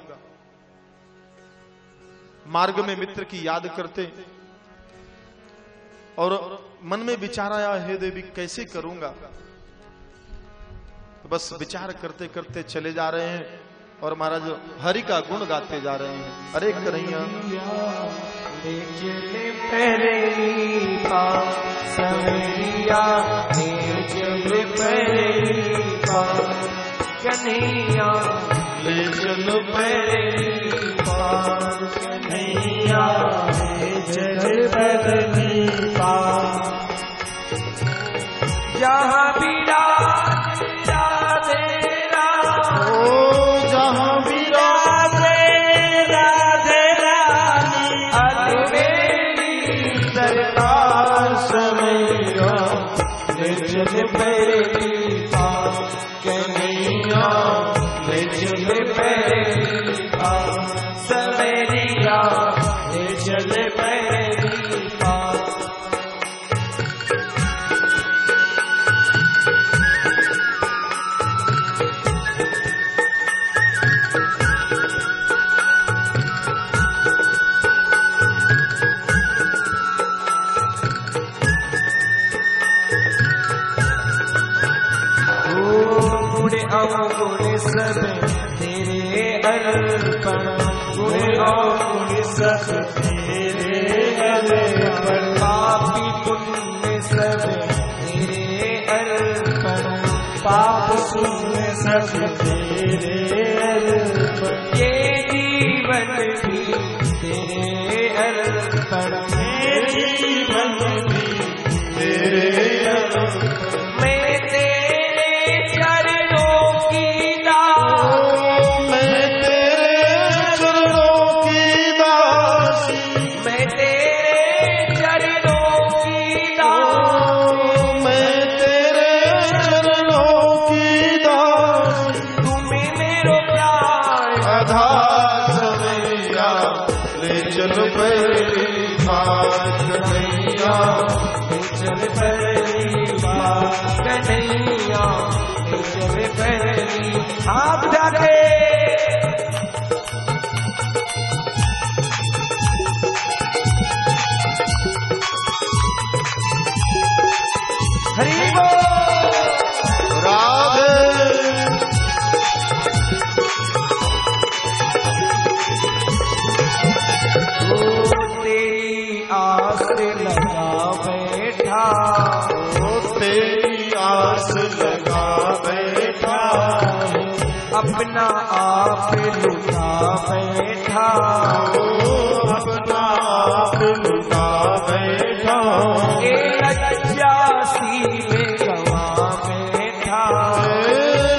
मार्ग में मित्र की याद करते और मन में विचार आया, हे देवी कैसे करूंगा? तो बस विचार करते करते चले जा रहे हैं और महाराज हरि का गुण गाते जा रहे हैं। अरे कन्हैया कन्हैया ले चलो पैरी पार, कन्हैया ले चलो पैरी पार। जहाँ भी राधे जहाँ भी राधे अलमेरी दरबार सवैया ले चल पैरी पार, कन्हैया ले चल पैरी पार, सवैया ले चल पैरी पार। सब तेरे अर्पण, गुण और सब तेरे अर्पण, पापी पुण्य सब तेरे अर्पण, पाप पुण्य सब तेरे अर्पण, ये जीवन भी तेरे अर्पण, ये जीवन भी तेरे अर्पण, मैं तेरे चरणों की दासी, मैं तेरे चरणों की दासी, मैं तेरे चरणों की दासी, मैं तेरे चरणों की दासी, तुम्हें मेरो प्यार आधार मैया, ले चल पहली बात कन्हैया, ले चल पहली बात कन्हैया, ले चल पहली हाथ जाके हरि बोल राधे। तेरी आस लगा बैठा, तेरी आस लगा बैठा, अपना आप लुटा बैठा, अपना आप लुटा बैठा, ए लज्जासी में गवा बैठा,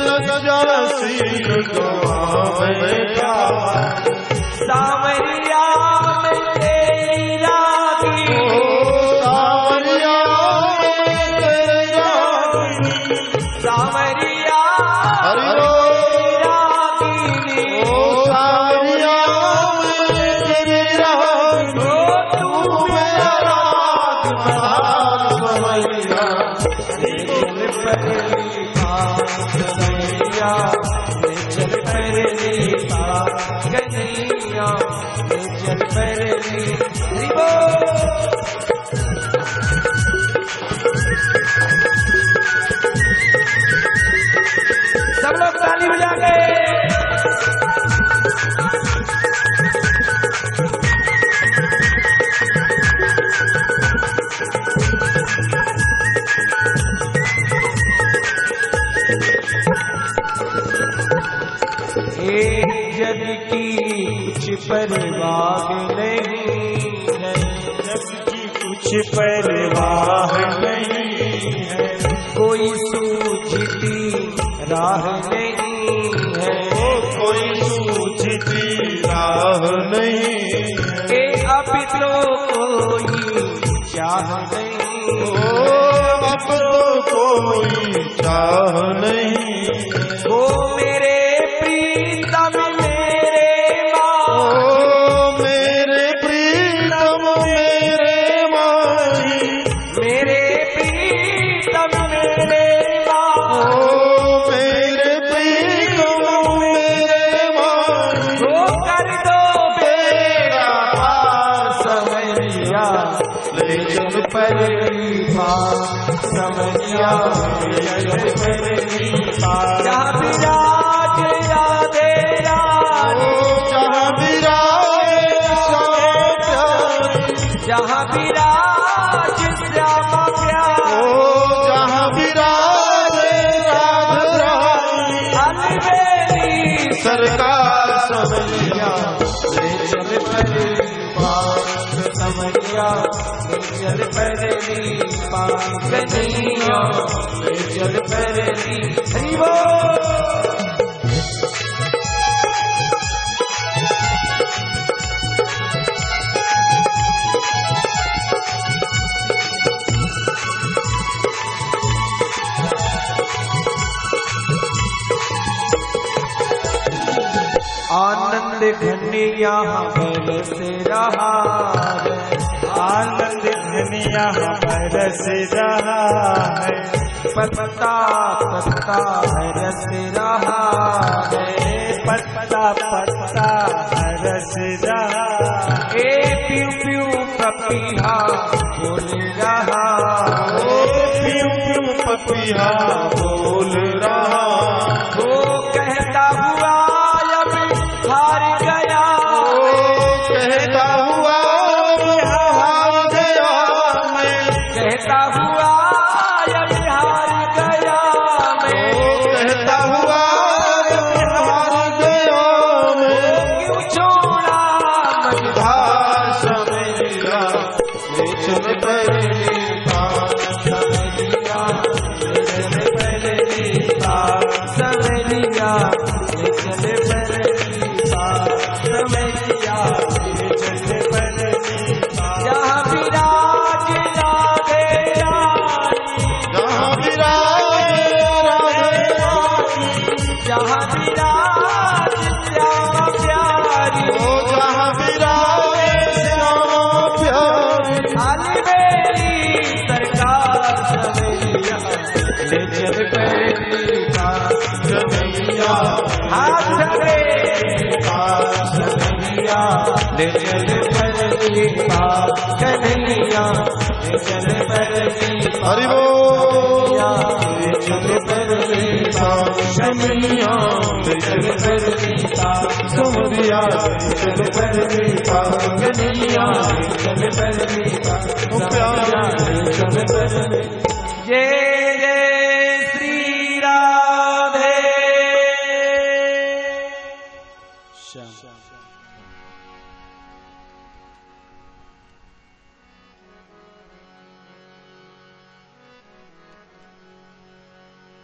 लज्जासी में गवा बैठा, सावरिया में तेरी रागी, सावरिया में तेरी रागी, सावरिया तेरी रागी, ओ सावरिया में तेरी रागी, ओ तू मेरा राग बहार सवैया, ले चल पहली बात सवैया, ले चल पहली बात कन्हैया, ले चल पहली हरि बोल। सब लोग ताली बजा के एक जग की कुछ परवाह नहीं है, जग की कुछ परवाह नहीं है, कोई सूझती राह नहीं है, कोई सूझती राह नहीं है, अब तो कोई चाह नहीं, अब तो कोई चाह नहीं, वो मेरे प्रीतम मेरे माँ, मेरे प्रीतम मेरे माँ, मेरे प्रीतम मेरे माँ, मेरे प्रीतम मेरे माँ, वो कर दो बेड़ा पार समैया, ले चल पहली बात समैया, ले चल पहली बात, जहाँ विराज राधे रानी, जहाँ विराज जहाँ विराज श्यामा प्यारी, जहाँ विराज राधा रानी, अलबेली सरकार समैया, ले चल पहली बात समैया, ले चल पहली बात कन्हैया, ले चल पहली हरि बोल। आनंद घन यहाँ बरस रहा है, आनंद घन यहाँ बरस रहा है, पत्ता पत्ता हरस रहा है, पत्ता पत्ता हरस रहा, ए प्यू प्यू पपीहा बोल रहा, प्यू प्यू पपीहा बोल रहा, वो कहता हूँ कन्हैया ले चल परली पास कन्हैया ले चल परली हरि बोल ले चल परली पास कन्हैया ले चल परली पास सुमरिया ले चल परली पास कन्हैया ले चल परली पास सुमरिया ले चल परली। जय जय श्री राधे श्याम।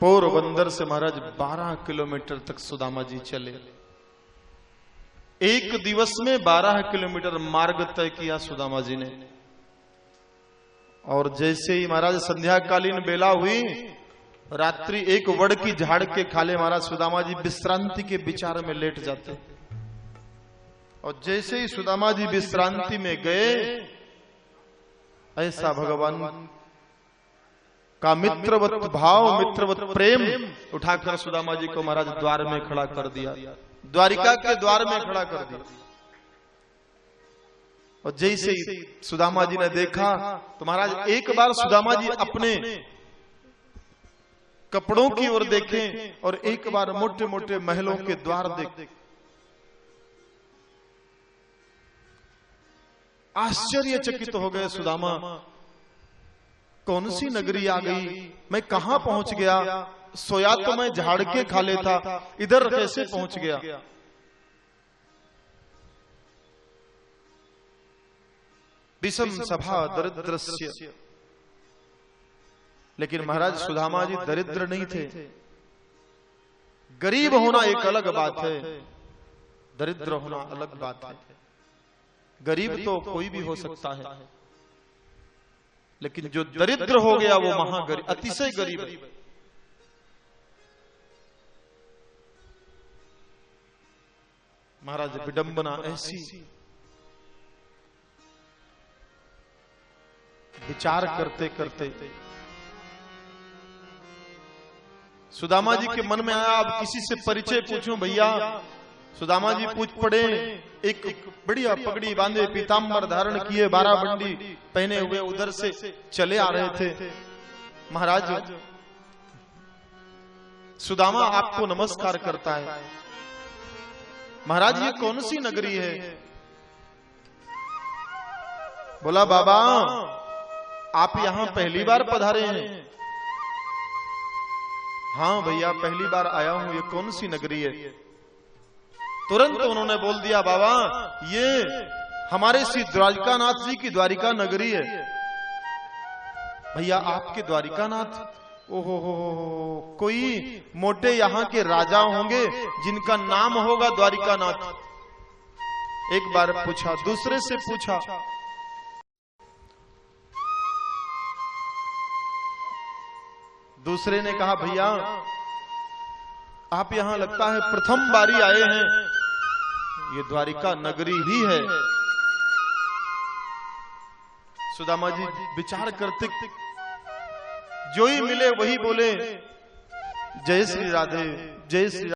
पोरबंदर से महाराज 12 किलोमीटर तक सुदामा जी चले। एक दिवस में 12 किलोमीटर मार्ग तय किया सुदामा जी ने। और जैसे ही महाराज संध्याकालीन बेला हुई, रात्रि एक वड़ की झाड़ के खाले महाराज सुदामा जी विश्रांति के विचार में लेट जाते। और जैसे ही सुदामा जी विश्रांति में गए, ऐसा भगवान का मित्रवत भाव, मित्रवत प्रेम उठाकर सुदामा जी को महाराज द्वार में खड़ा कर दिया, द्वारिका के द्वार में खड़ा कर दिया। और जैसे ही सुदामा जी ने देखा तो महाराज एक बार सुदामा जी अपने कपड़ों की ओर देखें और एक बार मोटे मोटे महलों के द्वार देखें। आश्चर्यचकित हो गए सुदामा, कौन सी नगरी आ गई, मैं कहां पहुंच गया, सोया तो मैं झाड़ के खाले था, इधर कैसे पहुंच गया। विषम सभा दरिद्रस्य। लेकिन महाराज सुदामा जी दरिद्र नहीं थे। गरीब होना एक अलग बात है, दरिद्र होना अलग बात है। गरीब तो कोई भी हो सकता है, लेकिन जो दरिद्र हो गया वो महागरीब, अतिशय गरीब है। महाराज विडंबना ऐसी, विचार करते करते सुदामा जी के मन में आया, अब किसी से परिचय पूछूं भैया। सुदामा जी पूछ पड़े। एक बढ़िया पगड़ी बांधे, पीताम्बर धारण किए, 12 बंडी पहने हुए उधर से चले आ रहे थे। महाराज सुदामा आपको नमस्कार करता है। महाराज ये कौन सी नगरी है? बोला बाबा आप यहां पहली बार पधारे हैं? हाँ भैया पहली बार आया हूं, ये कौन सी नगरी है? तुरंत उन्होंने बोल दिया बाबा ये हमारे श्री द्वारिकानाथ जी की द्वारिका नगरी है। भैया आपके द्वारिकानाथ? ओहो हो, कोई मोटे यहाँ के राजा होंगे जिनका नाम होगा द्वारिकानाथ। एक बार पूछा, दूसरे से पूछा, दूसरे ने कहा भैया आप यहां लगता है प्रथम बारी आए हैं, ये द्वारिका नगरी ही है। सुदामा जी विचार करते, जो ही मिले वही बोले जय श्री राधे, जय श्री